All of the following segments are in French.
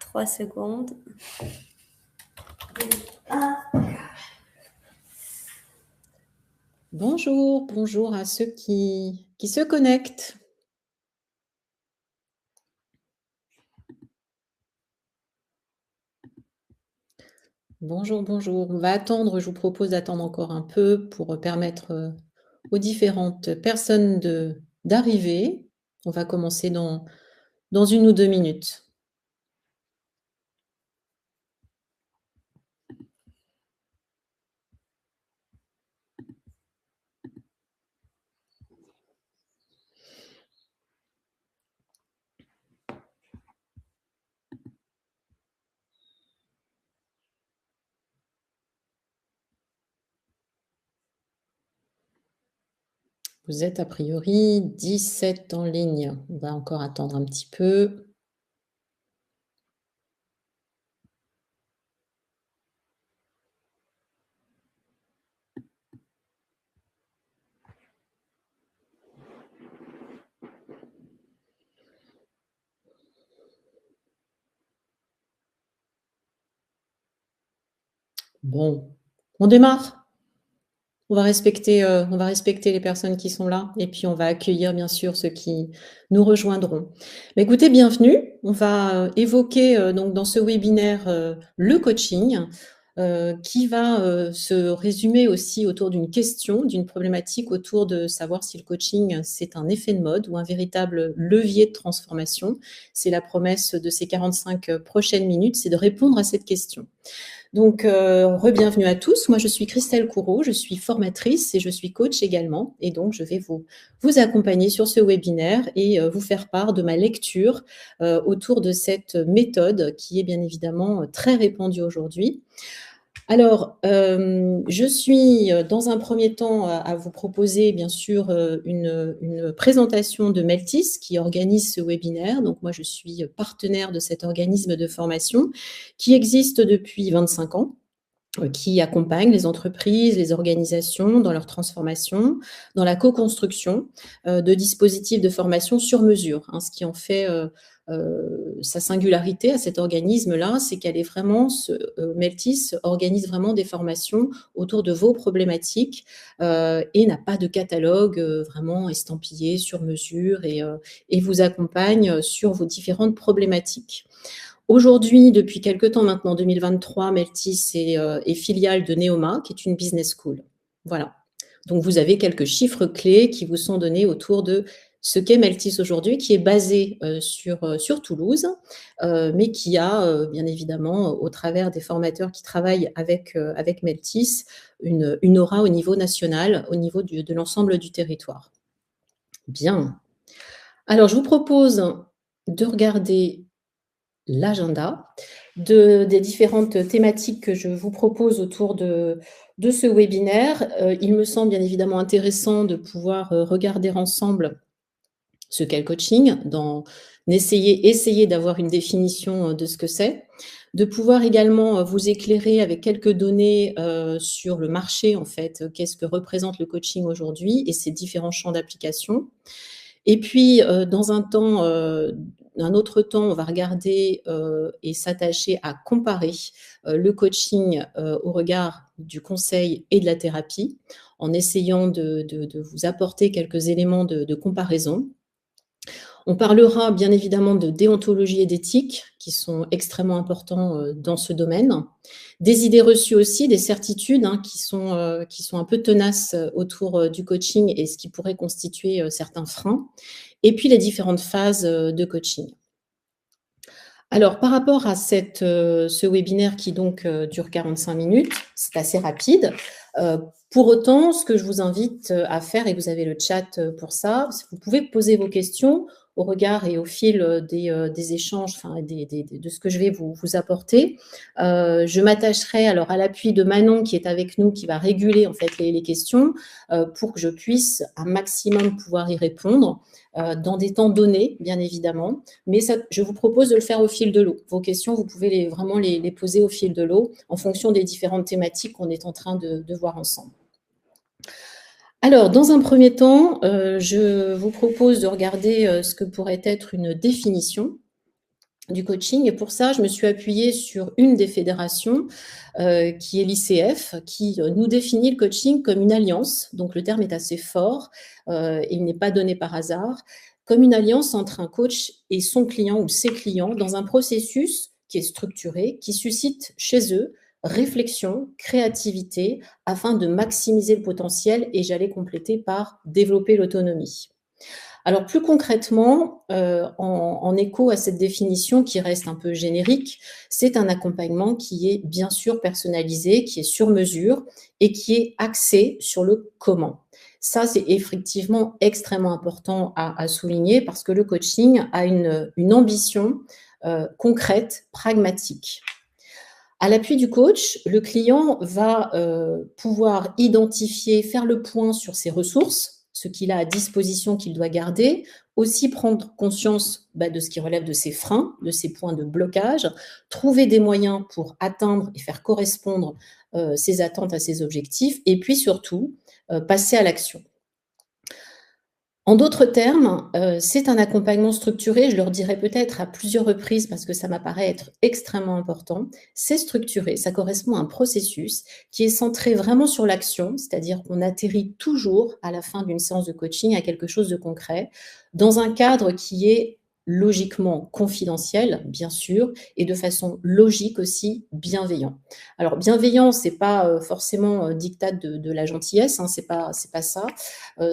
3 secondes. Bonjour, bonjour à ceux qui se connectent. Bonjour, bonjour. On va attendre, je vous propose d'attendre encore un peu pour permettre aux différentes personnes d'arriver. On va commencer dans 1 ou 2 minutes. Vous êtes a priori 17 en ligne. On va encore attendre un petit peu. Bon, on démarre. On va respecter les personnes qui sont là et puis on va accueillir bien sûr ceux qui nous rejoindront. Bah, écoutez, bienvenue. On va évoquer donc dans ce webinaire le coaching qui va se résumer aussi autour d'une question, d'une problématique autour de savoir si le coaching c'est un effet de mode ou un véritable levier de transformation. C'est la promesse de ces 45 prochaines minutes, c'est de répondre à cette question. Donc, re-bienvenue à tous. Moi, je suis Christelle Couraud, je suis formatrice et je suis coach également. Et donc, je vais vous accompagner sur ce webinaire et vous faire part de ma lecture autour de cette méthode qui est bien évidemment très répandue aujourd'hui. Alors, je suis dans un premier temps à vous proposer bien sûr une présentation de Meltis qui organise ce webinaire. Donc moi, je suis partenaire de cet organisme de formation qui existe depuis 25 ans, qui accompagne les entreprises, les organisations dans leur transformation, dans la co-construction de dispositifs de formation sur mesure. Hein, ce qui en fait sa singularité à cet organisme-là, c'est qu'elle est vraiment, Meltis organise vraiment des formations autour de vos problématiques et n'a pas de catalogue vraiment estampillé sur mesure et vous accompagne sur vos différentes problématiques. Aujourd'hui, depuis quelque temps maintenant, 2023, Meltis est filiale de Neoma, qui est une business school. Voilà. Donc, vous avez quelques chiffres clés qui vous sont donnés autour de ce qu'est Meltis aujourd'hui, qui est basé sur Toulouse, mais qui a, bien évidemment, au travers des formateurs qui travaillent avec Meltis, une aura au niveau national, au niveau de l'ensemble du territoire. Bien. Alors, je vous propose de regarder l'agenda des différentes thématiques que je vous propose autour de ce webinaire. Il me semble bien évidemment intéressant de pouvoir regarder ensemble ce qu'est le coaching, essayer d'avoir une définition de ce que c'est, de pouvoir également vous éclairer avec quelques données sur le marché, en fait, qu'est-ce que représente le coaching aujourd'hui et ses différents champs d'application. Et puis, dans un autre temps, on va regarder et s'attacher à comparer le coaching au regard du conseil et de la thérapie, en essayant de vous apporter quelques éléments de comparaison. On parlera bien évidemment de déontologie et d'éthique, qui sont extrêmement importants dans ce domaine. Des idées reçues aussi, des certitudes qui sont un peu tenaces autour du coaching et ce qui pourrait constituer certains freins. Et puis les différentes phases de coaching. Alors, par rapport à ce webinaire qui donc dure 45 minutes, c'est assez rapide. Pour autant, ce que je vous invite à faire, et vous avez le chat pour ça, vous pouvez poser vos questions au regard et au fil des échanges, enfin, de ce que je vais vous apporter. Je m'attacherai alors à l'appui de Manon qui est avec nous, qui va réguler en fait les questions pour que je puisse un maximum pouvoir y répondre dans des temps donnés, bien évidemment. Mais ça, je vous propose de le faire au fil de l'eau. Vos questions, vous pouvez vraiment les poser au fil de l'eau en fonction des différentes thématiques qu'on est en train de voir ensemble. Alors, dans un premier temps, je vous propose de regarder ce que pourrait être une définition du coaching et pour ça, je me suis appuyée sur une des fédérations, qui est l'ICF, qui, nous définit le coaching comme une alliance, donc le terme est assez fort, il n'est pas donné par hasard, comme une alliance entre un coach et son client ou ses clients dans un processus qui est structuré, qui suscite chez eux réflexion, créativité, afin de maximiser le potentiel et j'allais compléter par développer l'autonomie. Alors plus concrètement, en écho à cette définition qui reste un peu générique, c'est un accompagnement qui est bien sûr personnalisé, qui est sur mesure et qui est axé sur le comment. Ça, c'est effectivement extrêmement important à souligner parce que le coaching a une ambition, concrète, pragmatique. À l'appui du coach, le client va pouvoir identifier, faire le point sur ses ressources, ce qu'il a à disposition qu'il doit garder, aussi prendre conscience de ce qui relève de ses freins, de ses points de blocage, trouver des moyens pour atteindre et faire correspondre ses attentes à ses objectifs, et puis surtout passer à l'action. En d'autres termes, c'est un accompagnement structuré, je le redirai peut-être à plusieurs reprises parce que ça m'apparaît être extrêmement important. C'est structuré, ça correspond à un processus qui est centré vraiment sur l'action, c'est-à-dire qu'on atterrit toujours à la fin d'une séance de coaching à quelque chose de concret, dans un cadre qui est logiquement confidentiel, bien sûr, et de façon logique aussi bienveillant. Alors bienveillant, c'est pas forcément diktat de la gentillesse, hein, c'est pas ça.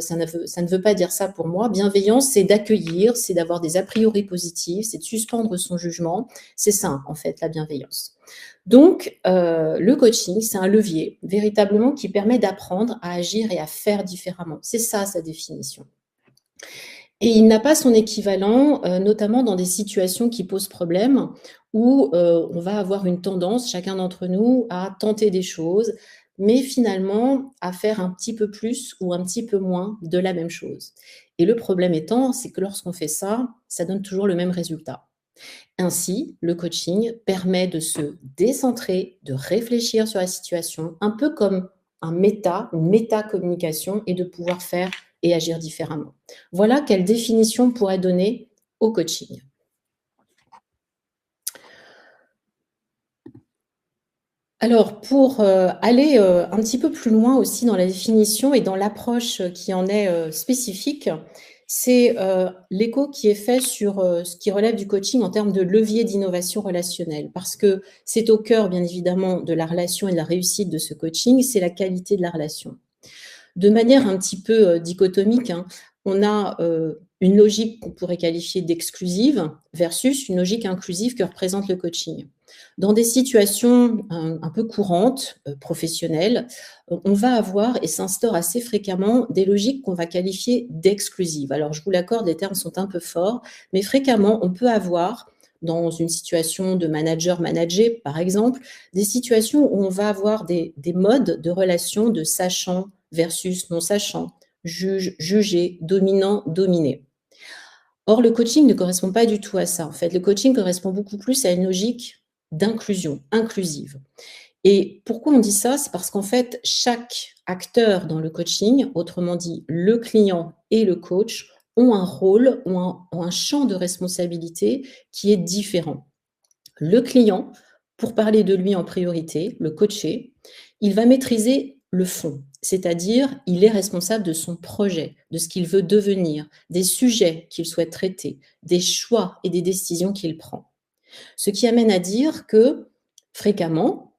Ça ne veut pas dire ça pour moi. Bienveillance, c'est d'accueillir, c'est d'avoir des a priori positifs, c'est de suspendre son jugement. C'est ça, en fait, la bienveillance. Donc, le coaching, c'est un levier véritablement qui permet d'apprendre à agir et à faire différemment. C'est ça, sa définition. Et il n'a pas son équivalent, notamment dans des situations qui posent problème, où on va avoir une tendance, chacun d'entre nous, à tenter des choses, mais finalement à faire un petit peu plus ou un petit peu moins de la même chose. Et le problème étant, c'est que lorsqu'on fait ça, ça donne toujours le même résultat. Ainsi, le coaching permet de se décentrer, de réfléchir sur la situation, un peu comme une méta-communication et de pouvoir faire et agir différemment. Voilà quelle définition on pourrait donner au coaching. Alors pour, aller, un petit peu plus loin aussi dans la définition et dans l'approche qui en est, spécifique, c'est, l'écho qui est fait sur, ce qui relève du coaching en termes de levier d'innovation relationnelle. Parce que c'est au cœur, bien évidemment, de la relation et de la réussite de ce coaching, c'est la qualité de la relation. De manière un petit peu, dichotomique, hein, on a, une logique qu'on pourrait qualifier d'exclusive versus une logique inclusive que représente le coaching. Dans des situations un peu courantes, professionnelles, on va avoir et s'instaure assez fréquemment des logiques qu'on va qualifier d'exclusives. Alors je vous l'accorde, les termes sont un peu forts, mais fréquemment on peut avoir dans une situation de manager managé, par exemple, des situations où on va avoir des modes de relation de sachant versus non sachant, juge, jugé, dominant, dominé. Or, le coaching ne correspond pas du tout à ça. En fait, le coaching correspond beaucoup plus à une logique d'inclusion, inclusive. Et pourquoi on dit ça? C'est parce qu'en fait, chaque acteur dans le coaching, autrement dit le client et le coach, ont un rôle, ont un champ de responsabilité qui est différent. Le client, pour parler de lui en priorité, le coaché, il va maîtriser le fond, c'est-à-dire il est responsable de son projet, de ce qu'il veut devenir, des sujets qu'il souhaite traiter, des choix et des décisions qu'il prend. Ce qui amène à dire que fréquemment,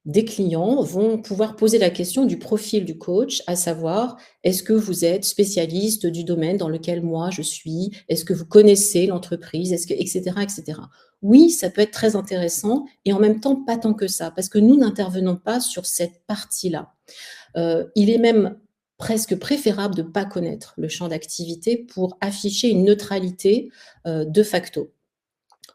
des clients vont pouvoir poser la question du profil du coach, à savoir: «Est-ce que vous êtes spécialiste du domaine dans lequel moi je suis? Est-ce que vous connaissez l'entreprise? Est-ce que» et cetera et cetera. Oui, ça peut être très intéressant et en même temps pas tant que ça, parce que nous n'intervenons pas sur cette partie-là. Il est même presque préférable de ne pas connaître le champ d'activité pour afficher une neutralité, de facto.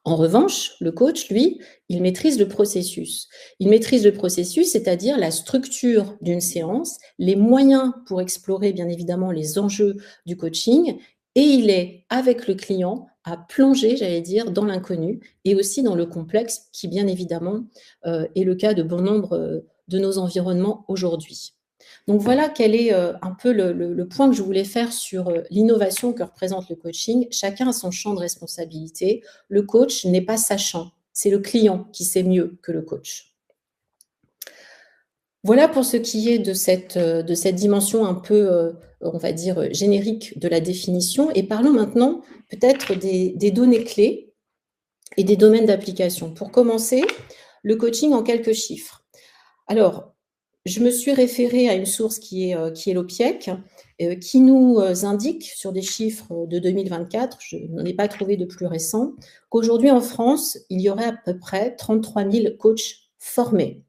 En revanche, le coach, lui, il maîtrise le processus. Il maîtrise le processus, c'est-à-dire la structure d'une séance, les moyens pour explorer bien évidemment les enjeux du coaching et il est avec le client à plonger, j'allais dire, dans l'inconnu et aussi dans le complexe qui bien évidemment, est le cas de bon nombre, de nos environnements aujourd'hui. Donc voilà quel est un peu le point que je voulais faire sur l'innovation que représente le coaching. Chacun a son champ de responsabilité. Le coach n'est pas sachant, c'est le client qui sait mieux que le coach. Voilà pour ce qui est de cette dimension un peu, on va dire, générique de la définition. Et parlons maintenant peut-être des données clés et des domaines d'application. Pour commencer, le coaching en quelques chiffres. Alors, je me suis référée à une source qui est l'OPIEC, qui nous indique sur des chiffres de 2024, je n'en ai pas trouvé de plus récent, qu'aujourd'hui en France, il y aurait à peu près 33 000 coachs formés,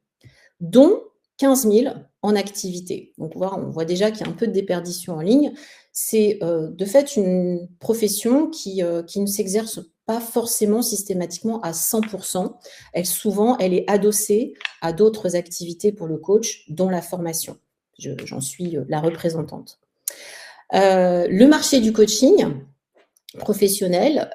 dont 15 000 en activité. Donc, on voit déjà qu'il y a un peu de déperdition en ligne. C'est de fait une profession qui ne s'exerce pas forcément systématiquement à 100%. Souvent, elle est adossée à d'autres activités pour le coach, dont la formation. J'en suis la représentante. Le marché du coaching professionnel,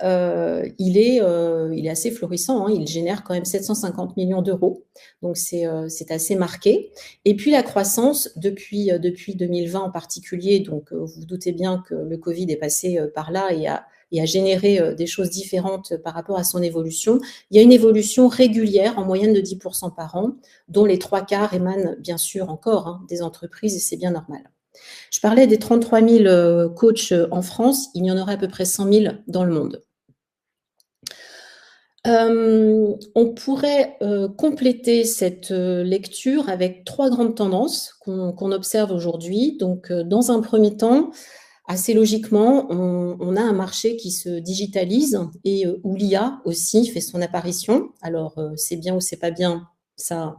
il est assez florissant, hein, il génère quand même 750 millions d'euros, donc c'est assez marqué. Et puis la croissance depuis 2020 en particulier, donc vous vous doutez bien que le Covid est passé par là et a généré des choses différentes par rapport à son évolution. Il y a une évolution régulière en moyenne de 10% par an, dont les 3/4 émanent bien sûr encore des entreprises, et c'est bien normal. Je parlais des 33 000 coachs en France, il y en aurait à peu près 100 000 dans le monde. On pourrait compléter cette lecture avec 3 grandes tendances qu'on observe aujourd'hui. Donc, dans un premier temps, assez logiquement, on a un marché qui se digitalise et où l'IA aussi fait son apparition. Alors, c'est bien ou c'est pas bien, ça,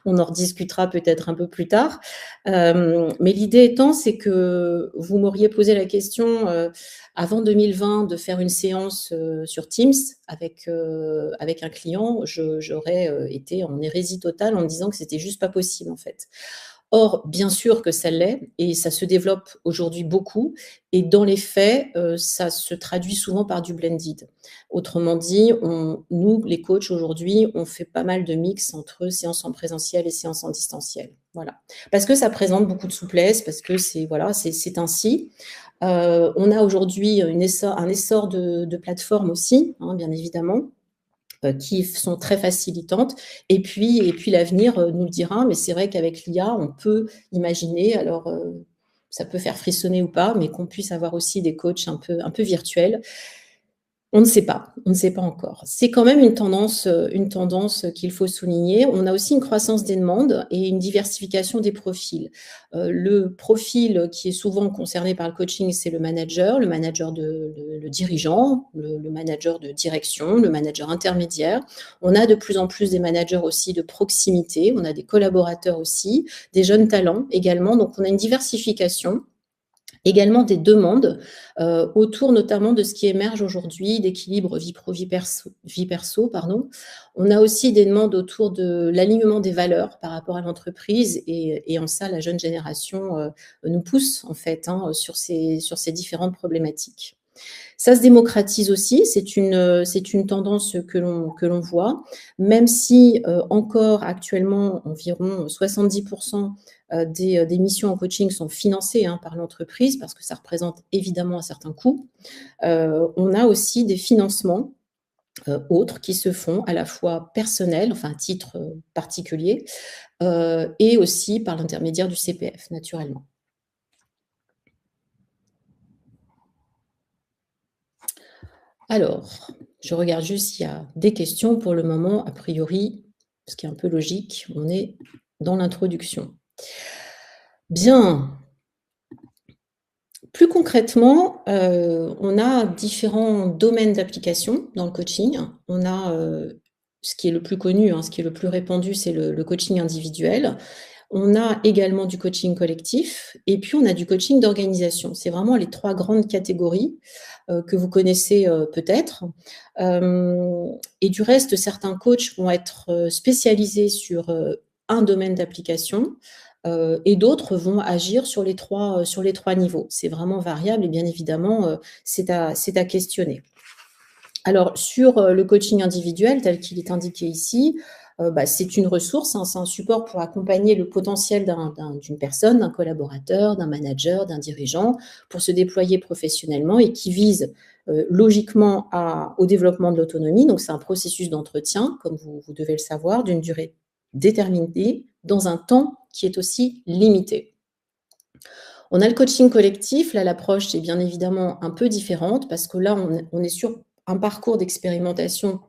on en rediscutera peut-être un peu plus tard. Mais l'idée étant, c'est que vous m'auriez posé la question avant 2020 de faire une séance sur Teams avec un client, j'aurais été en hérésie totale en me disant que c'était juste pas possible en fait. Or, bien sûr que ça l'est et ça se développe aujourd'hui beaucoup et dans les faits, ça se traduit souvent par du blended. Autrement dit, nous, les coachs aujourd'hui, on fait pas mal de mix entre séances en présentiel et séances en distanciel. Voilà. Parce que ça présente beaucoup de souplesse, parce que c'est ainsi. On a aujourd'hui un essor de plateformes aussi, bien évidemment, qui sont très facilitantes. Et puis l'avenir nous le dira, mais c'est vrai qu'avec l'IA, on peut imaginer, alors ça peut faire frissonner ou pas, mais qu'on puisse avoir aussi des coachs un peu virtuels. On ne sait pas encore. C'est quand même une tendance qu'il faut souligner. On a aussi une croissance des demandes et une diversification des profils. Le profil qui est souvent concerné par le coaching, c'est le manager le dirigeant, le manager de direction, le manager intermédiaire. On a de plus en plus des managers aussi de proximité, on a des collaborateurs aussi, des jeunes talents également. Donc on a une diversification. Également des demandes autour notamment de ce qui émerge aujourd'hui, d'équilibre vie pro, vie perso, pardon. On a aussi des demandes autour de l'alignement des valeurs par rapport à l'entreprise et en ça, la jeune génération nous pousse en fait sur ces différentes problématiques. Ça se démocratise aussi, c'est une tendance que l'on voit, même si encore actuellement environ 70% des missions en coaching sont financées par l'entreprise parce que ça représente évidemment un certain coût. On a aussi des financements autres qui se font à la fois personnels, enfin à titre particulier, et aussi par l'intermédiaire du CPF, naturellement. Alors, je regarde juste s'il y a des questions. Pour le moment, a priori, ce qui est un peu logique, on est dans l'introduction. Bien. Plus concrètement, on a différents domaines d'application dans le coaching. On a ce qui est le plus connu, ce qui est le plus répandu, c'est le coaching individuel. On a également du coaching collectif et puis on a du coaching d'organisation. C'est vraiment les 3 grandes catégories que vous connaissez peut-être. Et du reste, certains coachs vont être spécialisés sur un domaine d'application et d'autres vont agir sur les 3 niveaux. C'est vraiment variable et bien évidemment, c'est à questionner. Alors, sur le coaching individuel, tel qu'il est indiqué ici, c'est une ressource, hein, c'est un support pour accompagner le potentiel d'une personne, d'un collaborateur, d'un manager, d'un dirigeant, pour se déployer professionnellement et qui vise logiquement au développement de l'autonomie. Donc, c'est un processus d'entretien, comme vous devez le savoir, d'une durée déterminée, dans un temps qui est aussi limité. On a le coaching collectif. Là, l'approche est bien évidemment un peu différente parce que là, on est sur un parcours d'expérimentation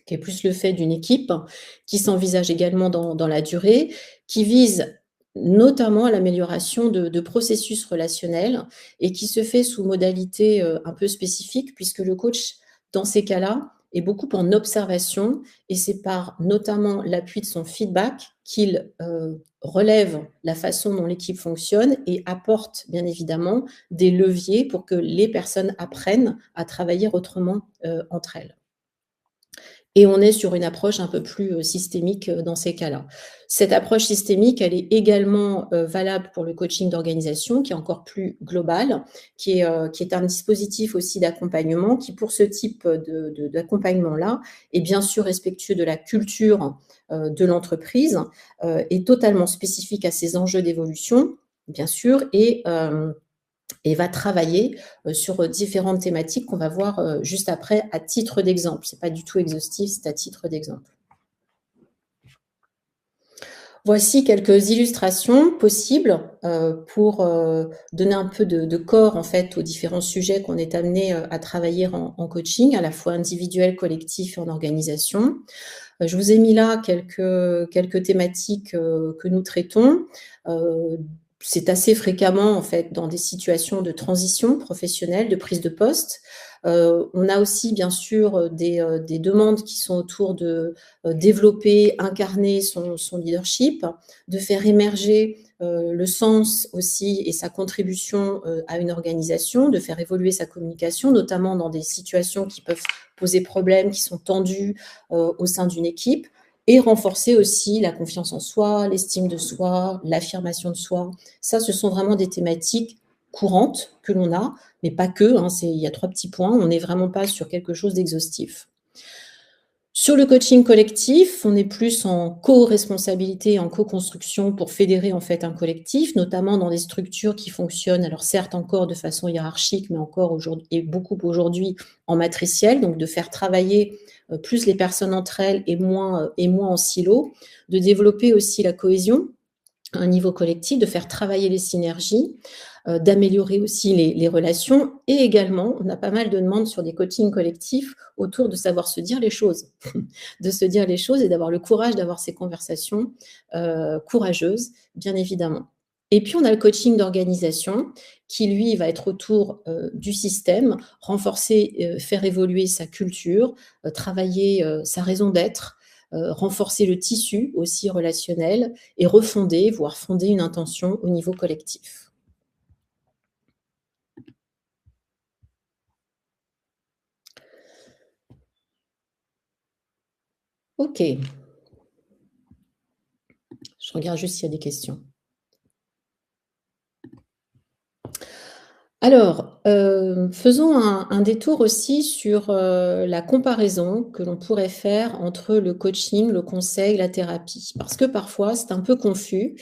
qui est plus le fait d'une équipe, qui s'envisage également dans la durée, qui vise notamment à l'amélioration de processus relationnels et qui se fait sous modalité un peu spécifique, puisque le coach, dans ces cas-là, est beaucoup en observation et c'est par notamment l'appui de son feedback qu'il relève la façon dont l'équipe fonctionne et apporte bien évidemment des leviers pour que les personnes apprennent à travailler autrement entre elles. Et on est sur une approche un peu plus systémique dans ces cas-là. Cette approche systémique, elle est également valable pour le coaching d'organisation, qui est encore plus global, qui est un dispositif aussi d'accompagnement, qui pour ce type d'accompagnement-là est bien sûr respectueux de la culture de l'entreprise, est totalement spécifique à ses enjeux d'évolution, bien sûr, et va travailler sur différentes thématiques qu'on va voir juste après à titre d'exemple. Ce n'est pas du tout exhaustif, c'est à titre d'exemple. Voici quelques illustrations possibles pour donner un peu de corps en fait aux différents sujets qu'on est amené à travailler en coaching, à la fois individuel, collectif et en organisation. Je vous ai mis là quelques thématiques que nous traitons. C'est assez fréquemment en fait dans des situations de transition professionnelle, de prise de poste. On a aussi bien sûr des demandes qui sont autour de développer, incarner son leadership, de faire émerger le sens aussi et sa contribution à une organisation, de faire évoluer sa communication, notamment dans des situations qui peuvent poser problème, qui sont tendues au sein d'une équipe, et renforcer aussi la confiance en soi, l'estime de soi, l'affirmation de soi. Ça, ce sont vraiment des thématiques courantes que l'on a, mais pas que, hein, il y a 3 petits points, on n'est vraiment pas sur quelque chose d'exhaustif. Sur le coaching collectif, on est plus en co-responsabilité, en co-construction pour fédérer en fait un collectif, notamment dans des structures qui fonctionnent, alors certes encore de façon hiérarchique, mais encore aujourd'hui et beaucoup aujourd'hui en matriciel, donc de faire travailler plus les personnes entre elles et moins en silo, de développer aussi la cohésion à un niveau collectif, de faire travailler les synergies, d'améliorer aussi les relations et également, on a pas mal de demandes sur des coachings collectifs autour de savoir se dire les choses, de se dire les choses et d'avoir le courage d'avoir ces conversations courageuses, bien évidemment. Et puis, on a le coaching d'organisation qui, lui, va être autour du système, renforcer, faire évoluer sa culture, travailler sa raison d'être, renforcer le tissu aussi relationnel et refonder, voire fonder une intention au niveau collectif. OK. Je regarde juste s'il y a des questions. Alors, faisons un détour aussi sur, la comparaison que l'on pourrait faire entre le coaching, le conseil, la thérapie. Parce que parfois, c'est un peu confus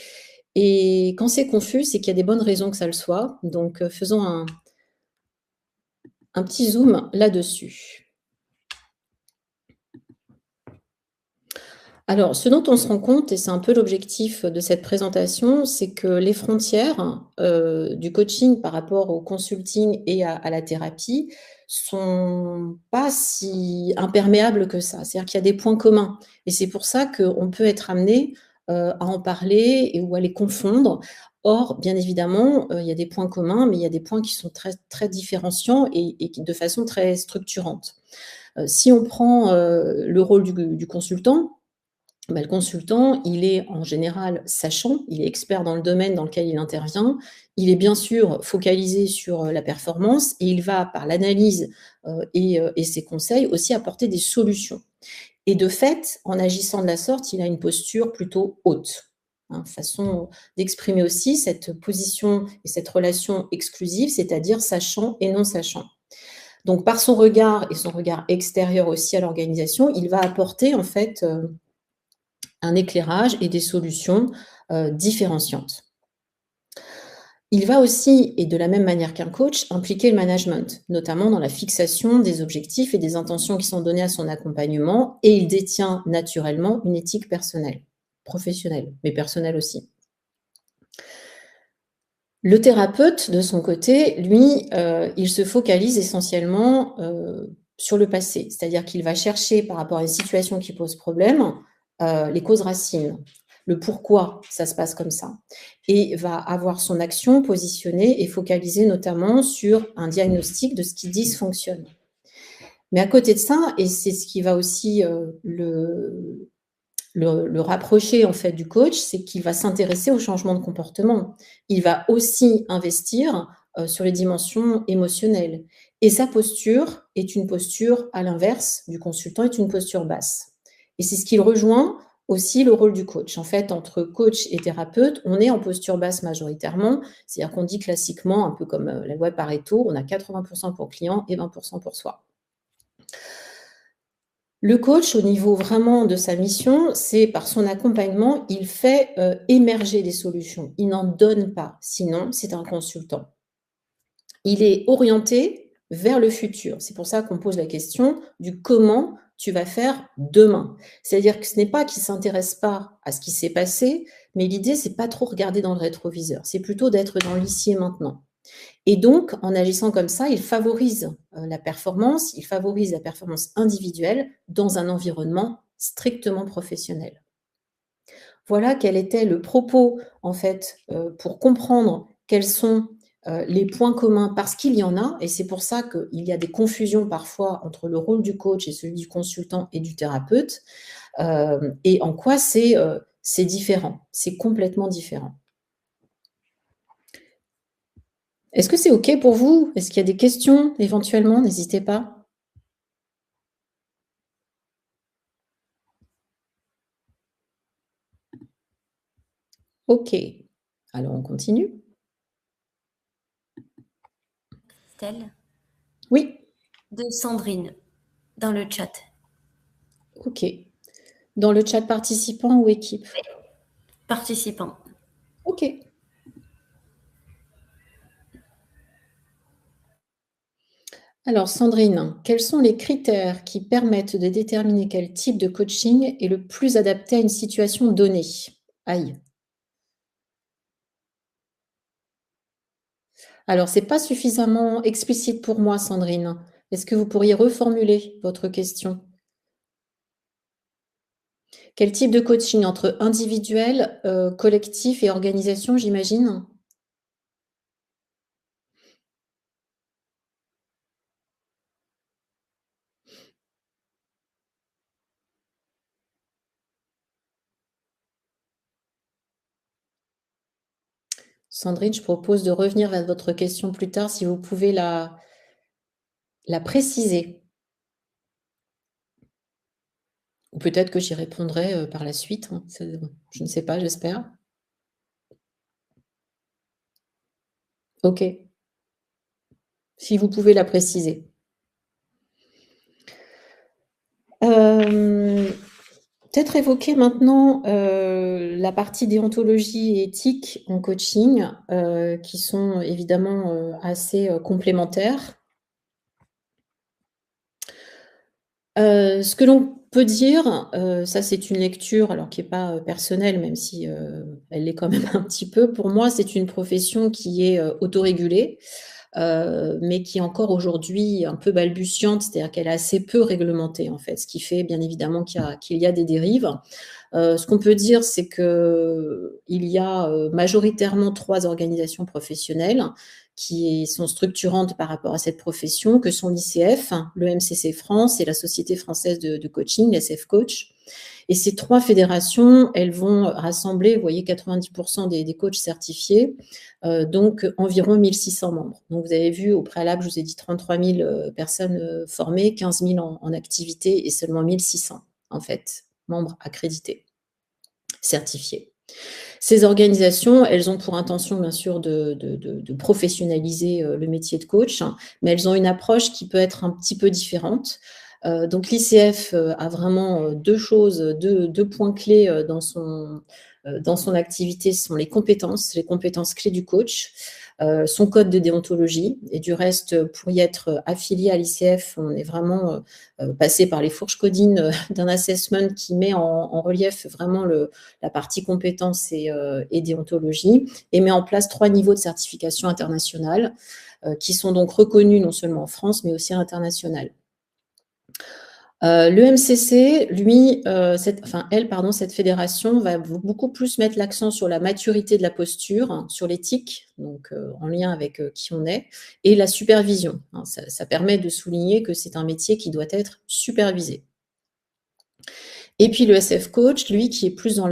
et quand c'est confus, c'est qu'il y a des bonnes raisons que ça le soit. Donc, faisons un petit zoom là-dessus. Alors, ce dont on se rend compte et c'est un peu l'objectif de cette présentation, c'est que les frontières, du coaching par rapport au consulting et à la thérapie sont pas si imperméables que ça. C'est-à-dire qu'il y a des points communs et c'est pour ça qu'on peut être amené, à en parler ou à les confondre. Or, bien évidemment, il y a des points communs, mais il y a des points qui sont très, très différenciants et qui de façon très structurante. Si on prend, le rôle du consultant, le consultant, il est en général sachant, il est expert dans le domaine dans lequel il intervient. Il est bien sûr focalisé sur la performance et il va, par l'analyse et ses conseils, aussi apporter des solutions. Et de fait, en agissant de la sorte, il a une posture plutôt haute. Hein, façon d'exprimer aussi cette position et cette relation exclusive, c'est-à-dire sachant et non sachant. Donc, par son regard et son regard extérieur aussi à l'organisation, il va apporter en fait un éclairage et des solutions différenciantes. Il va aussi, et de la même manière qu'un coach, impliquer le management, notamment dans la fixation des objectifs et des intentions qui sont données à son accompagnement, et il détient naturellement une éthique personnelle, professionnelle, mais personnelle aussi. Le thérapeute, de son côté, lui, il se focalise essentiellement sur le passé, c'est-à-dire qu'il va chercher, par rapport à une situation qui pose problème, les causes racines, le pourquoi ça se passe comme ça, et va avoir son action positionnée et focalisée notamment sur un diagnostic de ce qui dysfonctionne. Mais à côté de ça, et c'est ce qui va aussi le rapprocher en fait du coach, c'est qu'il va s'intéresser au changement de comportement. Il va aussi investir sur les dimensions émotionnelles. Et sa posture est une posture, à l'inverse du consultant, est une posture basse. Et c'est ce qui rejoint aussi le rôle du coach. En fait, entre coach et thérapeute, on est en posture basse majoritairement. C'est-à-dire qu'on dit classiquement, un peu comme la loi Pareto, on a 80% pour le client et 20% pour soi. Le coach, au niveau vraiment de sa mission, c'est par son accompagnement, il fait émerger des solutions. Il n'en donne pas, sinon c'est un consultant. Il est orienté vers le futur. C'est pour ça qu'on pose la question du comment tu vas faire demain. C'est-à-dire que ce n'est pas qu'il ne s'intéresse pas à ce qui s'est passé, mais l'idée, c'est pas trop regarder dans le rétroviseur. C'est plutôt d'être dans l'ici et maintenant. Et donc, en agissant comme ça, il favorise la performance individuelle dans un environnement strictement professionnel. Voilà quel était le propos, en fait, pour comprendre quels sont les points communs, parce qu'il y en a, et c'est pour ça qu'il y a des confusions parfois entre le rôle du coach et celui du consultant et du thérapeute, et en quoi c'est différent, c'est complètement différent. Est-ce que c'est OK pour vous? Est-ce qu'il y a des questions éventuellement? N'hésitez pas. OK. Alors on continue? Estelle, Oui. de Sandrine, dans le chat. OK. Dans le chat participant ou équipe? Participant. OK. Alors Sandrine, quels sont les critères qui permettent de déterminer quel type de coaching est le plus adapté à une situation donnée? Aïe. Alors c'est pas suffisamment explicite pour moi, Sandrine. Est-ce que vous pourriez reformuler votre question? Quel type de coaching entre individuel, collectif et organisation, j'imagine? Sandrine, je propose de revenir vers votre question plus tard, si vous pouvez la préciser. Ou peut-être que j'y répondrai, par la suite, hein. Je ne sais pas, j'espère. OK. Si vous pouvez la préciser. Peut-être évoquer maintenant, la partie déontologie et éthique en coaching, qui sont évidemment, assez, complémentaires. Ce que l'on peut dire, ça c'est une lecture alors qui est pas, personnelle, même si, elle l'est quand même un petit peu. Pour moi, c'est une profession qui est, autorégulée, mais qui est encore aujourd'hui un peu balbutiante, c'est-à-dire qu'elle est assez peu réglementée en fait, ce qui fait bien évidemment qu'il y a des dérives. Ce qu'on peut dire, c'est qu'il y a majoritairement 3 organisations professionnelles qui sont structurantes par rapport à cette profession, que sont l'ICF, le MCC France et la Société française de coaching, l'SF Coach. Et ces 3 fédérations, elles vont rassembler, vous voyez, 90% des coachs certifiés, donc environ 1600 membres. Donc vous avez vu au préalable, je vous ai dit 33 000 personnes formées, 15 000 en activité et seulement 1600 en fait, membres accrédités, certifiés. Ces organisations, elles ont pour intention, bien sûr, de professionnaliser le métier de coach, hein, mais elles ont une approche qui peut être un petit peu différente. Donc l'ICF a vraiment deux choses, deux points clés dans son activité, ce sont les compétences clés du coach, son code de déontologie. Et du reste, pour y être affilié à l'ICF, on est vraiment passé par les fourches codines d'un assessment qui met en relief vraiment la partie compétences et déontologie, et met en place 3 niveaux de certification internationale qui sont donc reconnus non seulement en France, mais aussi à l'international. Le MCC, lui, cette fédération va beaucoup plus mettre l'accent sur la maturité de la posture, sur l'éthique, donc en lien avec qui on est, et la supervision. Ça permet de souligner que c'est un métier qui doit être supervisé. Et puis le SF Coach, lui, qui est plus dans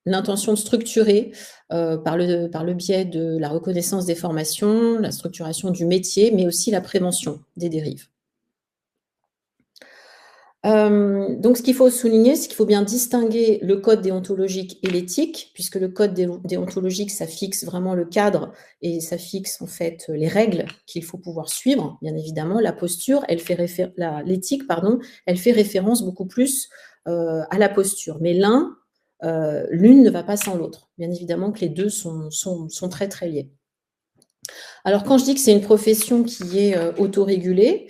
l'intention de structurer par le biais de la reconnaissance des formations, la structuration du métier, mais aussi la prévention des dérives. Donc ce qu'il faut souligner, c'est qu'il faut bien distinguer le code déontologique et l'éthique, puisque le code déontologique, ça fixe vraiment le cadre et ça fixe en fait les règles qu'il faut pouvoir suivre, bien évidemment. La posture, l'éthique, elle fait référence beaucoup plus à la posture. Mais l'une ne va pas sans l'autre. Bien évidemment que les deux sont très très liés. Alors quand je dis que c'est une profession qui est autorégulée,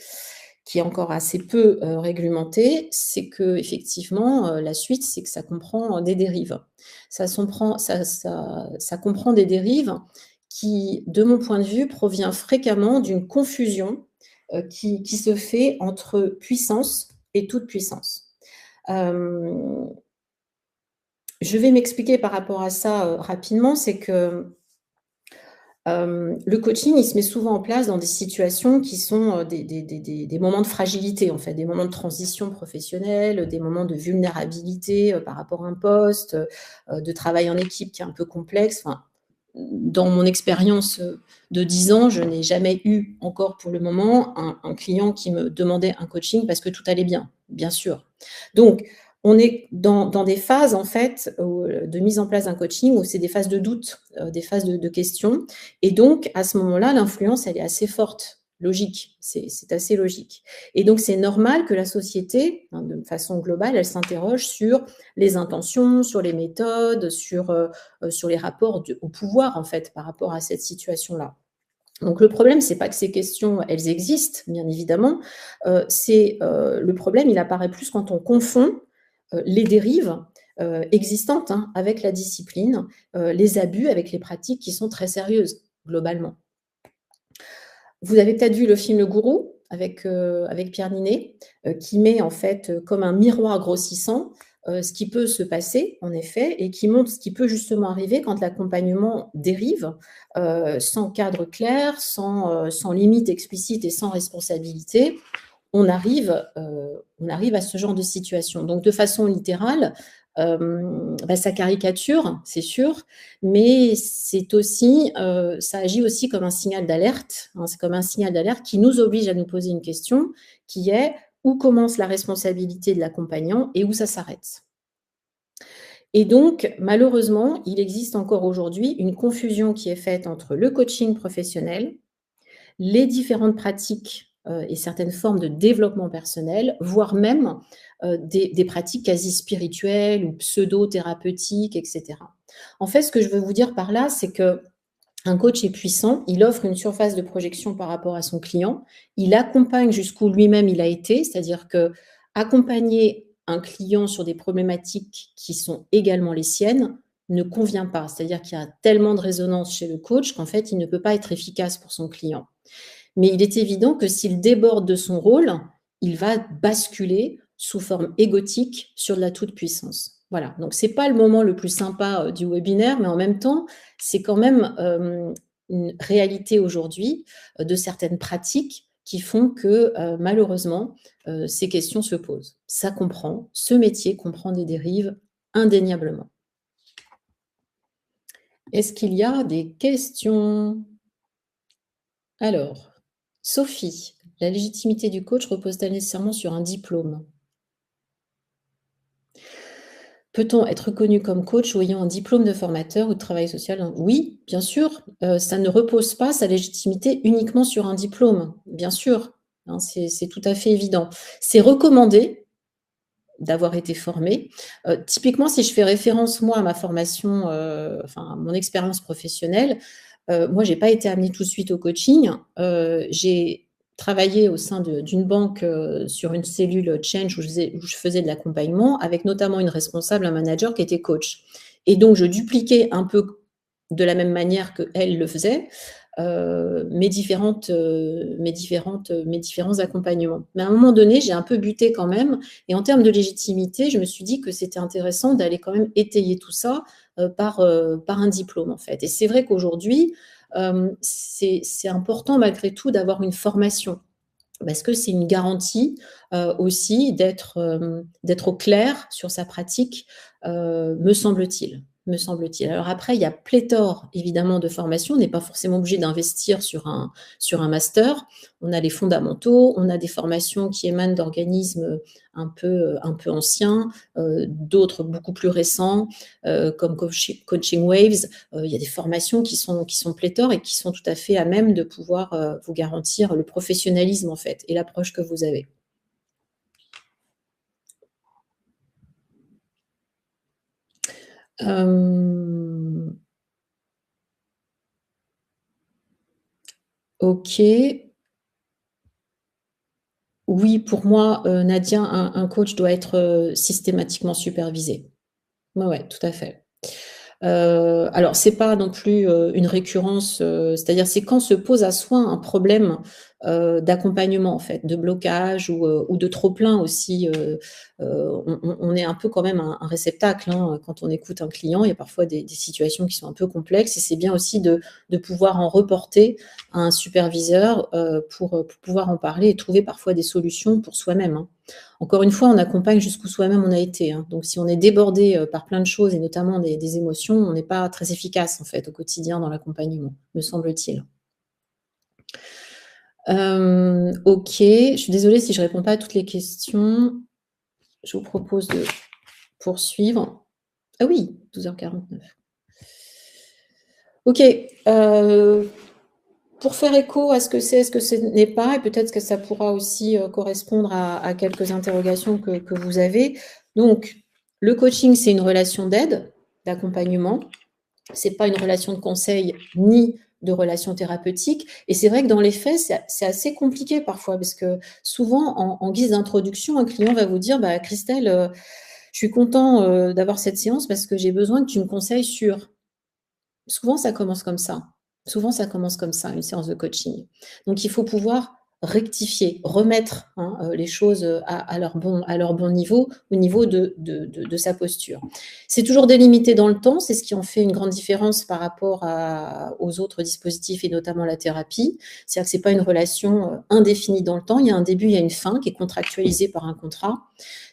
qui est encore assez peu réglementée, c'est que effectivement la suite, c'est que ça comprend des dérives. Ça comprend des dérives qui, de mon point de vue, provient fréquemment d'une confusion qui se fait entre puissance et toute puissance. Je vais m'expliquer par rapport à ça rapidement, c'est que le coaching, il se met souvent en place dans des situations qui sont des moments de fragilité, en fait, des moments de transition professionnelle, des moments de vulnérabilité par rapport à un poste, de travail en équipe qui est un peu complexe. Enfin, dans mon expérience de 10 ans, je n'ai jamais eu encore pour le moment un client qui me demandait un coaching parce que tout allait bien sûr. Donc, on est dans des phases, en fait, de mise en place d'un coaching où c'est des phases de doute, des phases de questions. Et donc, à ce moment-là, l'influence, elle est assez forte, logique. C'est assez logique. Et donc, c'est normal que la société, de façon globale, elle s'interroge sur les intentions, sur les méthodes, sur les rapports au pouvoir, en fait, par rapport à cette situation-là. Donc le problème, c'est pas que ces questions, elles existent, bien évidemment. Le problème, il apparaît plus quand on confond les dérives existantes avec la discipline, les abus avec les pratiques qui sont très sérieuses, globalement. Vous avez peut-être vu le film Le Gourou avec Pierre Ninet, qui met en fait comme un miroir grossissant ce qui peut se passer, en effet, et qui montre ce qui peut justement arriver quand l'accompagnement dérive, sans cadre clair, sans limite explicite et sans responsabilité. On arrive à ce genre de situation. Donc, de façon littérale, ça caricature, c'est sûr, mais c'est aussi, ça agit aussi comme un signal d'alerte. C'est comme un signal d'alerte qui nous oblige à nous poser une question qui est: où commence la responsabilité de l'accompagnant et où ça s'arrête? Et donc, malheureusement, il existe encore aujourd'hui une confusion qui est faite entre le coaching professionnel, les différentes pratiques et certaines formes de développement personnel, voire même des pratiques quasi spirituelles ou pseudo-thérapeutiques, etc. En fait, ce que je veux vous dire par là, c'est que un coach est puissant, il offre une surface de projection par rapport à son client, il accompagne jusqu'où lui-même il a été, c'est-à-dire que accompagner un client sur des problématiques qui sont également les siennes ne convient pas. C'est-à-dire qu'il y a tellement de résonance chez le coach qu'en fait, il ne peut pas être efficace pour son client. Mais il est évident que s'il déborde de son rôle, il va basculer sous forme égotique sur de la toute-puissance. Voilà, donc ce n'est pas le moment le plus sympa du webinaire, mais en même temps, c'est quand même une réalité aujourd'hui de certaines pratiques qui font que malheureusement, ces questions se posent. Ça comprend, ce métier comprend des dérives indéniablement. Est-ce qu'il y a des questions? Alors, Sophie, la légitimité du coach repose-t-elle nécessairement sur un diplôme? Peut-on être reconnu comme coach ou ayant un diplôme de formateur ou de travail social? Oui, bien sûr, ça ne repose pas sa légitimité uniquement sur un diplôme, bien sûr. hein, c'est tout à fait évident. C'est recommandé d'avoir été formé. Typiquement, si je fais référence, moi, à ma formation, enfin, à mon expérience professionnelle, moi, j'ai pas été amenée tout de suite au coaching. J'ai travaillé au sein d'une banque, sur une cellule change où je faisais de l'accompagnement avec notamment une responsable, un manager qui était coach et donc je dupliquais un peu de la même manière qu'elle le faisait, mes différents accompagnements. Mais à un moment donné, j'ai un peu buté quand même et en termes de légitimité, je me suis dit que c'était intéressant d'aller quand même étayer tout ça, par un diplôme, en fait et c'est vrai qu'aujourd'hui, c'est important malgré tout d'avoir une formation parce que c'est une garantie, aussi d'être au clair sur sa pratique, me semble-t-il, me semble-t-il. Alors après, il y a pléthore évidemment de formations. On n'est pas forcément obligé d'investir sur un master. On a les fondamentaux, on a des formations qui émanent d'organismes, un peu anciens, d'autres beaucoup plus récents, comme Coaching Waves. Il y a des formations qui sont pléthores et qui sont tout à fait à même de pouvoir, vous garantir le professionnalisme, en fait et l'approche que vous avez. OK. Oui, pour moi, Nadia, un coach doit être, systématiquement supervisé. Ouais, ouais, tout à fait. Alors c'est pas non plus, une récurrence, c'est-à-dire c'est quand se pose à soi un problème, d'accompagnement en fait, de blocage ou de trop plein aussi, on est un peu quand même un réceptacle, hein, quand on écoute un client. Il y a parfois des situations qui sont un peu complexes et c'est bien aussi de pouvoir en reporter à un superviseur, pour pouvoir en parler et trouver parfois des solutions pour soi-même, hein. Encore une fois, on accompagne jusqu'où soi-même on a été, hein. Donc si on est débordé, par plein de choses et notamment des émotions, on n'est pas très efficace, en fait, au quotidien dans l'accompagnement, me semble-t-il. OK, je suis désolée si je réponds pas à toutes les questions. Je vous propose de poursuivre. Ah oui, 12h49. OK, pour faire écho à ce que c'est, ce que ce n'est pas et peut-être que ça pourra aussi, correspondre à quelques interrogations que vous avez. Donc le coaching, c'est une relation d'aide, d'accompagnement. C'est pas une relation de conseil ni de relation thérapeutique et c'est vrai que dans les faits, c'est assez compliqué parfois parce que souvent en guise d'introduction, un client va vous dire: «Bah, Christelle, je suis content, d'avoir cette séance parce que j'ai besoin que tu me conseilles sur». Souvent, ça commence comme ça. Souvent, ça commence comme ça, une séance de coaching. Donc il faut pouvoir rectifier, remettre, hein, les choses, à leur bon niveau, au niveau de sa posture. C'est toujours délimité dans le temps, c'est ce qui en fait une grande différence par rapport aux autres dispositifs et notamment la thérapie. C'est-à-dire que c'est pas une relation, indéfinie dans le temps. Il y a un début, il y a une fin qui est contractualisée par un contrat.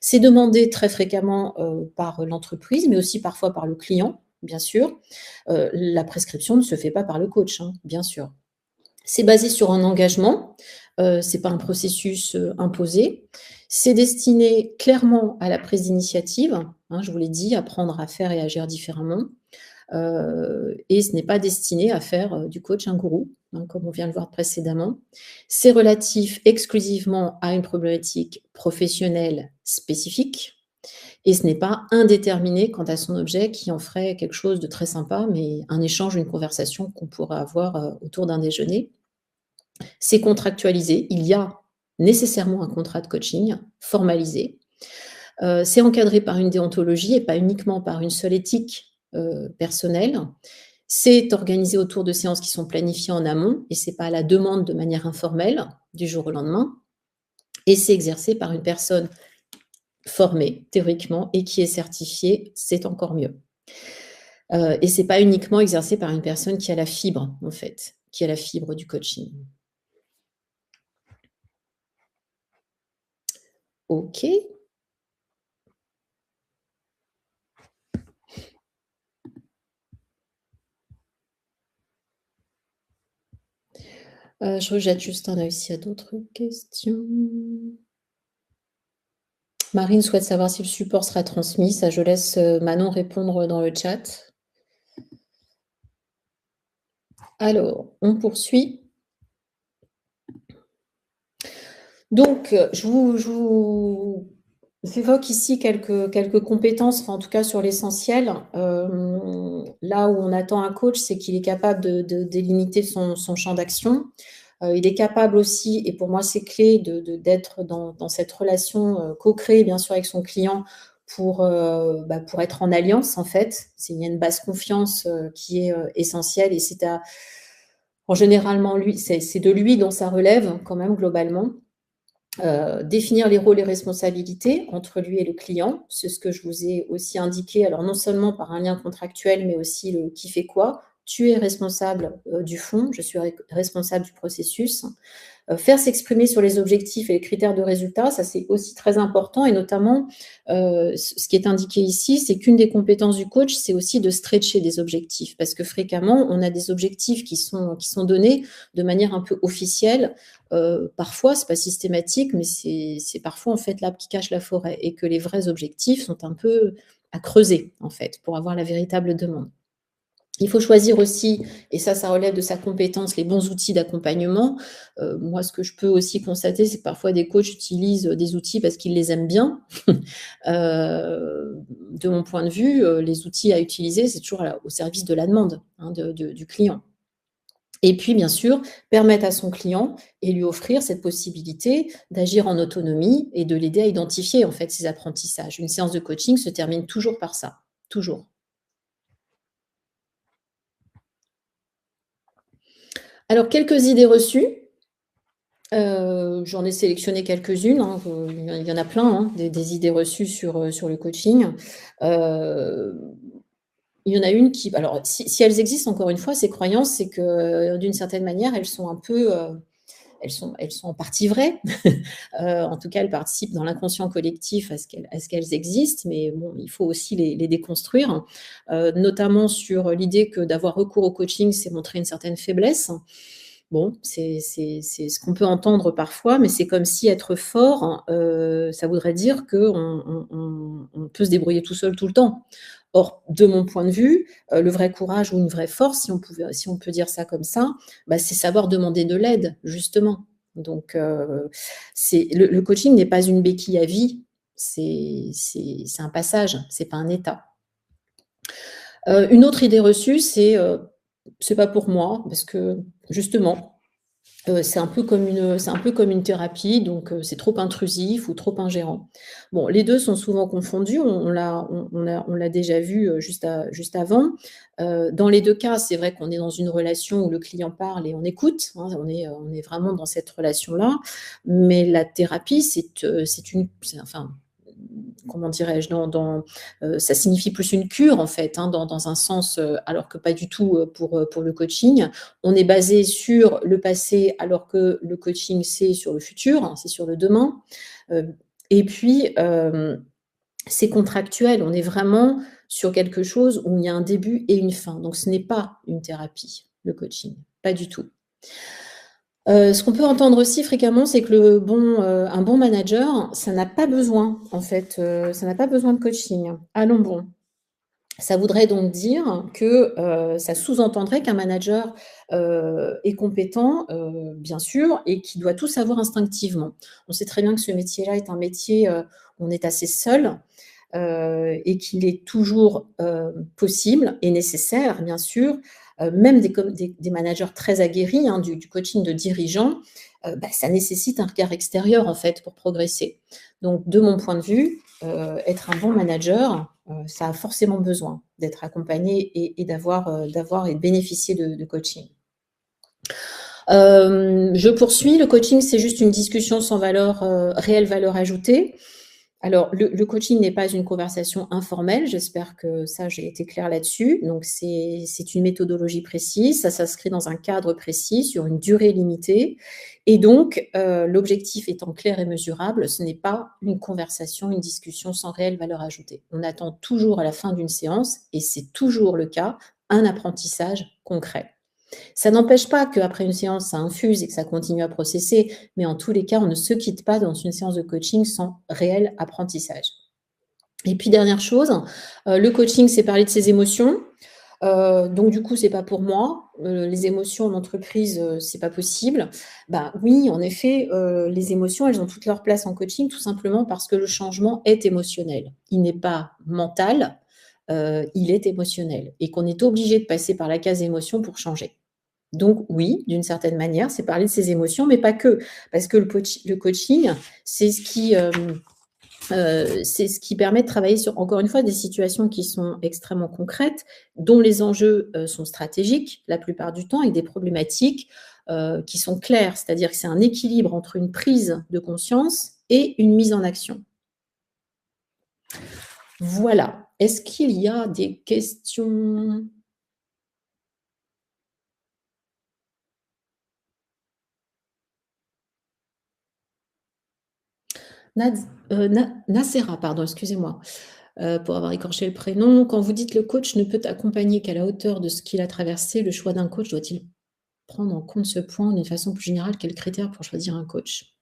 C'est demandé très fréquemment, par l'entreprise, mais aussi parfois par le client, bien sûr. La prescription ne se fait pas par le coach, hein, bien sûr. C'est basé sur un engagement, c'est pas un processus, imposé. C'est destiné clairement à la prise d'initiative, hein, je vous l'ai dit, apprendre à faire et agir différemment, et ce n'est pas destiné à faire, du coach un gourou, hein, comme on vient de le voir précédemment. C'est relatif exclusivement à une problématique professionnelle spécifique et ce n'est pas indéterminé quant à son objet qui en ferait quelque chose de très sympa, mais un échange, une conversation qu'on pourrait avoir, autour d'un déjeuner. C'est contractualisé, il y a nécessairement un contrat de coaching formalisé. C'est encadré par une déontologie et pas uniquement par une seule éthique, personnelle. C'est organisé autour de séances qui sont planifiées en amont et c'est pas à la demande de manière informelle, du jour au lendemain et c'est exercé par une personne formée théoriquement et qui est certifiée, c'est encore mieux. Et c'est pas uniquement exercé par une personne qui a la fibre, en fait, qui a la fibre du coaching. OK. Je rejette juste un œil s'il y a d'autres questions. Marine souhaite savoir si le support sera transmis. Ça, je laisse, Manon répondre dans le chat. Alors, on poursuit. Donc, je vous évoque ici quelques compétences, enfin, en tout cas sur l'essentiel. Là où on attend un coach, c'est qu'il est capable de délimiter son champ d'action. Il est capable aussi, et pour moi c'est clé, d'être dans cette relation co-créée bien sûr avec son client pour être en alliance en fait. Il y a une base confiance qui est essentielle, et en généralement lui, c'est de lui dont ça relève quand même globalement. Définir les rôles et responsabilités entre lui et le client, c'est ce que je vous ai aussi indiqué, alors non seulement par un lien contractuel, mais aussi le qui fait quoi. Tu es responsable du fond, je suis responsable du processus. Faire s'exprimer sur les objectifs et les critères de résultat, ça c'est aussi très important, et notamment, ce qui est indiqué ici, c'est qu'une des compétences du coach, c'est aussi de stretcher des objectifs, parce que fréquemment, on a des objectifs qui sont donnés de manière un peu officielle. Parfois, c'est pas systématique, mais c'est parfois en fait l'arbre qui cache la forêt, et que les vrais objectifs sont un peu à creuser en fait pour avoir la véritable demande. Il faut choisir aussi, et ça relève de sa compétence, les bons outils d'accompagnement. Moi, ce que je peux aussi constater, c'est que parfois des coachs utilisent des outils parce qu'ils les aiment bien. De mon point de vue, les outils à utiliser, c'est toujours au service de la demande du client. Et puis, bien sûr, permettre à son client et lui offrir cette possibilité d'agir en autonomie et de l'aider à identifier en fait ses apprentissages. Une séance de coaching se termine toujours par ça, toujours. Alors, quelques idées reçues. J'en ai sélectionné quelques-unes, hein, il y en a plein, hein, des idées reçues sur le coaching. Heu, il y en a une qui, alors si elles existent, encore une fois, ces croyances, c'est que, d'une certaine manière, elles sont un peu, elles sont en partie vraies. En tout cas, elles participent dans l'inconscient collectif à ce qu'elles existent, mais bon, il faut aussi les déconstruire. Notamment sur l'idée que d'avoir recours au coaching, c'est montrer une certaine faiblesse. Bon, c'est ce qu'on peut entendre parfois, mais c'est comme si être fort, ça voudrait dire qu'on peut se débrouiller tout seul tout le temps. Or, de mon point de vue, le vrai courage ou une vraie force, si on peut dire ça comme ça, bah, c'est savoir demander de l'aide, justement. Donc, c'est le coaching n'est pas une béquille à vie, c'est un passage, c'est pas un état. Une autre idée reçue, c'est pas pour moi parce que justement, c'est un peu comme une thérapie, donc c'est trop intrusif ou trop ingérant. Bon, les 2 sont souvent confondus, on l'a déjà vu, juste avant. Dans les 2 cas, c'est vrai qu'on est dans une relation où le client parle et on écoute, hein, on est vraiment dans cette relation-là. Mais la thérapie, enfin, comment dirais-je? Ça signifie plus une cure en fait, hein, dans un sens, alors que pas du tout, pour le coaching. On est basé sur le passé, alors que le coaching, c'est sur le futur, hein, c'est sur le demain. Et puis, c'est contractuel. On est vraiment sur quelque chose où il y a un début et une fin. Donc ce n'est pas une thérapie, le coaching, pas du tout. Ce qu'on peut entendre aussi fréquemment, c'est que un bon manager, ça n'a pas besoin en fait, ça n'a pas besoin de coaching. Allons bon. Ça voudrait donc dire que, ça sous-entendrait qu'un manager, est compétent, bien sûr, et qui doit tout savoir instinctivement. On sait très bien que ce métier-là est un métier, où on est assez seul, et qu'il est toujours, possible et nécessaire, bien sûr, même des managers très aguerris, hein, du coaching de dirigeants, bah, ça nécessite un regard extérieur, en fait, pour progresser. Donc de mon point de vue, être un bon manager, ça a forcément besoin d'être accompagné et d'avoir et de bénéficier de coaching. Je poursuis. Le coaching, c'est juste une discussion sans réelle valeur ajoutée. Alors, le coaching n'est pas une conversation informelle. J'espère que ça, j'ai été claire là-dessus. Donc, c'est une méthodologie précise. Ça s'inscrit dans un cadre précis, sur une durée limitée. Et donc, l'objectif étant clair et mesurable, ce n'est pas une conversation, une discussion sans réelle valeur ajoutée. On attend toujours à la fin d'une séance, et c'est toujours le cas, un apprentissage concret. Ça n'empêche pas qu'après une séance, ça infuse et que ça continue à processer, mais en tous les cas, on ne se quitte pas dans une séance de coaching sans réel apprentissage. Et puis dernière chose, le coaching, c'est parler de ses émotions. Donc du coup, c'est pas pour moi. Les émotions en entreprise, c'est pas possible. Bah, oui, en effet, les émotions, elles ont toute leur place en coaching, tout simplement parce que le changement est émotionnel. Il n'est pas mental, il est émotionnel et qu'on est obligé de passer par la case émotion pour changer. Donc oui, d'une certaine manière, c'est parler de ses émotions, mais pas que. Parce que le coaching, c'est ce qui, c'est ce qui permet de travailler sur, encore une fois, des situations qui sont extrêmement concrètes, dont les enjeux sont stratégiques la plupart du temps, et des problématiques qui sont claires. C'est-à-dire que c'est un équilibre entre une prise de conscience et une mise en action. Voilà. Est-ce qu'il y a des questions? Nacera, pardon, excusez-moi, pour avoir écorché le prénom. Quand vous dites le coach ne peut accompagner qu'à la hauteur de ce qu'il a traversé, le choix d'un coach doit-il prendre en compte ce point d'une façon plus générale? Quels critères pour choisir un coach?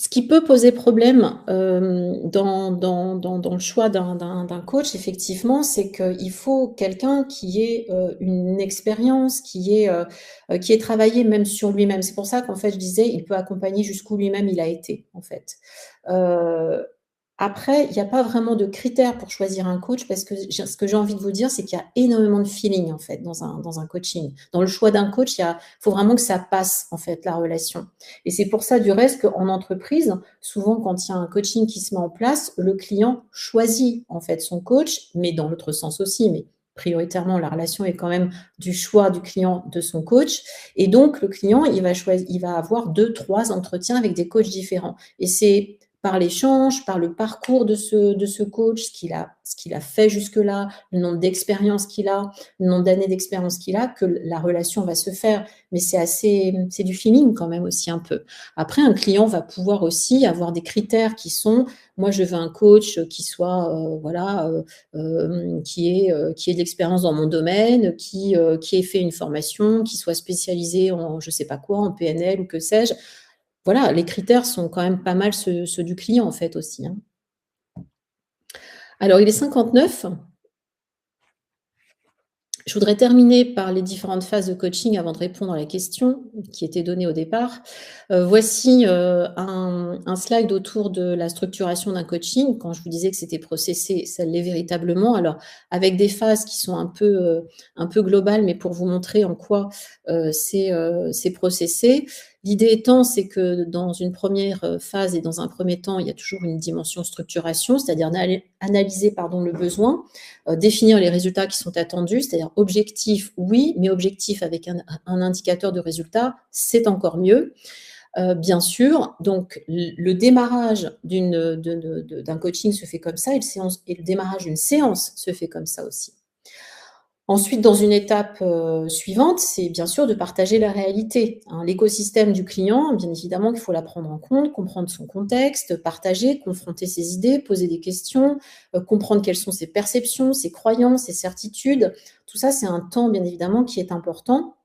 Ce qui peut poser problème dans le choix d'un coach, effectivement, c'est qu'il faut quelqu'un qui ait une expérience, qui ait travaillé même sur lui-même. C'est pour ça qu'en fait, je disais, il peut accompagner jusqu'où lui-même il a été, en fait. Après, il n'y a pas vraiment de critères pour choisir un coach parce que ce que j'ai envie de vous dire, c'est qu'il y a énormément de feeling, en fait, dans un coaching. Dans le choix d'un coach, il faut vraiment que ça passe, en fait, la relation. Et c'est pour ça, du reste, qu'en entreprise, souvent, quand il y a un coaching qui se met en place, le client choisit, en fait, son coach, mais dans l'autre sens aussi, mais prioritairement, la relation est quand même du choix du client de son coach. Et donc, le client, il va avoir 2, 3 entretiens avec des coachs différents. Et c'est par l'échange, par le parcours de ce coach, ce qu'il a fait jusque-là, le nombre d'expériences qu'il a, le nombre d'années d'expérience qu'il a, que la relation va se faire. Mais c'est du feeling quand même aussi un peu. Après, un client va pouvoir aussi avoir des critères qui sont, moi je veux un coach qui soit, qui ait de l'expérience dans mon domaine, qui ait fait une formation, qui soit spécialisé en je sais pas quoi, en PNL ou que sais-je. Voilà, les critères sont quand même pas mal ceux du client, en fait, aussi, hein. Alors, il est 59. Je voudrais terminer par les différentes phases de coaching avant de répondre à la question qui était donnée au départ. Voici, un slide autour de la structuration d'un coaching. Quand je vous disais que c'était processé, ça l'est véritablement. Alors, avec des phases qui sont un peu globales, mais pour vous montrer en quoi, c'est processé. L'idée étant, c'est que dans une première phase et dans un premier temps, il y a toujours une dimension structuration, c'est-à-dire analyser, le besoin, définir les résultats qui sont attendus, c'est-à-dire objectif, oui, mais objectif avec un indicateur de résultat, c'est encore mieux. Bien sûr, donc le démarrage d'un coaching se fait comme ça et le démarrage d'une séance se fait comme ça aussi. Ensuite, dans une étape suivante, c'est bien sûr de partager la réalité, hein. L'écosystème du client, bien évidemment qu'il faut la prendre en compte, comprendre son contexte, partager, confronter ses idées, poser des questions, comprendre quelles sont ses perceptions, ses croyances, ses certitudes. Tout ça, c'est un temps, bien évidemment, qui est important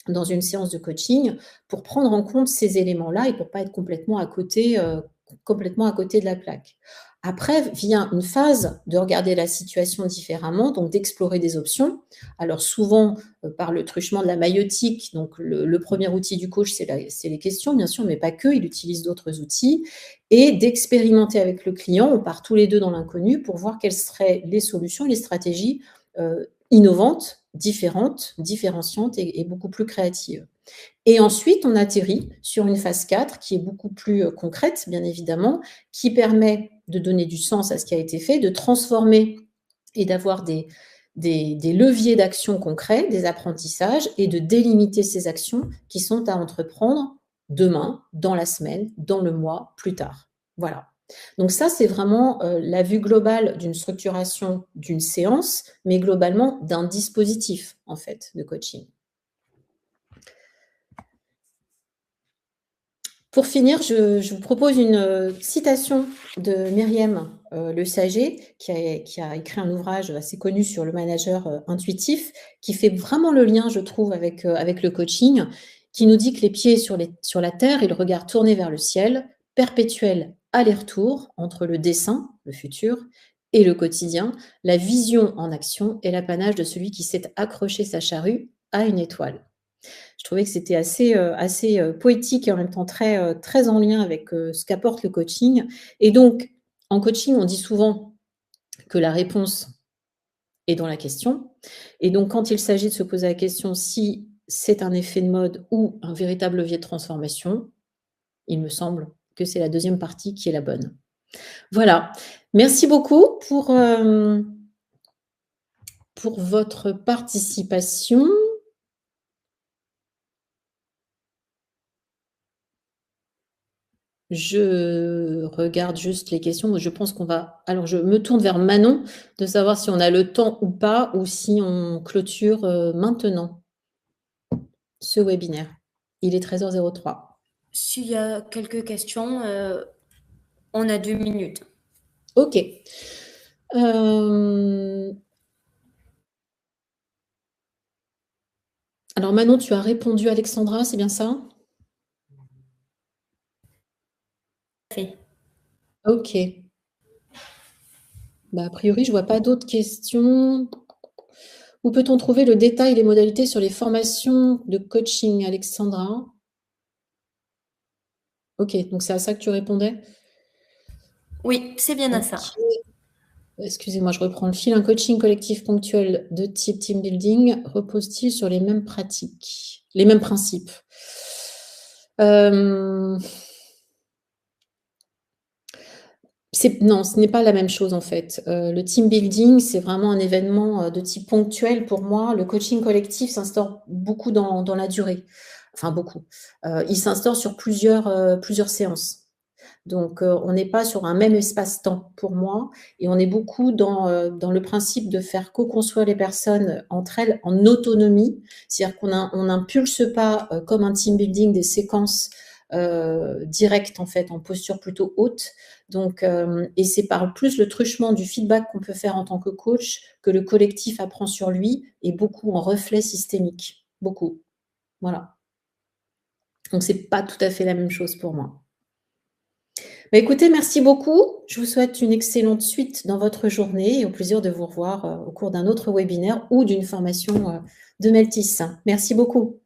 dans une séance de coaching pour prendre en compte ces éléments-là et pour pas être complètement à côté de la plaque. Après vient une phase de regarder la situation différemment, donc d'explorer des options. Alors souvent, par le truchement de la maïeutique, donc le premier outil du coach, c'est les questions, bien sûr, mais pas que, il utilise d'autres outils, et d'expérimenter avec le client. On part tous les deux dans l'inconnu pour voir quelles seraient les solutions, les stratégies innovantes, différentes, différenciantes et beaucoup plus créatives. Et ensuite, on atterrit sur une phase 4 qui est beaucoup plus concrète, bien évidemment, qui permet de donner du sens à ce qui a été fait, de transformer et d'avoir des leviers d'action concrets, des apprentissages et de délimiter ces actions qui sont à entreprendre demain, dans la semaine, dans le mois, plus tard. Voilà. Donc ça, c'est vraiment la vue globale d'une structuration d'une séance, mais globalement d'un dispositif, en fait, de coaching. Pour finir, je vous propose une citation de Myriam Le Saget, qui a écrit un ouvrage assez connu sur le manager intuitif, qui fait vraiment le lien, je trouve, avec le coaching, qui nous dit que les pieds sur la terre et le regard tourné vers le ciel, perpétuel aller-retour entre le dessin, le futur, et le quotidien, la vision en action est l'apanage de celui qui sait accrocher sa charrue à une étoile. Je trouvais que c'était assez poétique et en même temps très en lien avec, ce qu'apporte le coaching et donc en coaching, on dit souvent que la réponse est dans la question et donc quand il s'agit de se poser la question si c'est un effet de mode ou un véritable levier de transformation, il me semble que c'est la deuxième partie qui est la bonne. Voilà. Merci beaucoup pour votre participation. Je regarde juste les questions. Je pense qu'on va alors je me tourne vers Manon, de savoir si on a le temps ou pas, ou si on clôture, maintenant ce webinaire. Il est 13h03. S'il y a quelques questions, on a 2 minutes. OK. Alors Manon, tu as répondu à Alexandra, c'est bien ça? Fait. OK. Bah, a priori, je vois pas d'autres questions. Où peut-on trouver le détail et les modalités sur les formations de coaching, Alexandra? OK, donc c'est à ça que tu répondais? Oui, c'est bien à ça. OK. Excusez-moi, je reprends le fil. Un coaching collectif ponctuel de type team building repose-t-il sur les mêmes pratiques, les mêmes principes? Non, ce n'est pas la même chose en fait. Le team building, c'est vraiment un événement, de type ponctuel pour moi. Le coaching collectif s'instaure beaucoup dans la durée. Enfin beaucoup. Il s'instaure sur plusieurs séances. Donc, on n'est pas sur un même espace-temps pour moi et on est beaucoup dans le principe de faire co-construire les personnes entre elles en autonomie. C'est-à-dire on n'impulse pas, comme un team building, des séquences, directes en fait, en posture plutôt haute. Donc, et c'est par plus le truchement du feedback qu'on peut faire en tant que coach que le collectif apprend sur lui et beaucoup en reflet systémique. Beaucoup. Voilà. Donc c'est pas tout à fait la même chose pour moi. Bah, écoutez, merci beaucoup. Je vous souhaite une excellente suite dans votre journée et au plaisir de vous revoir, au cours d'un autre webinaire ou d'une formation, de Meltis. Merci beaucoup.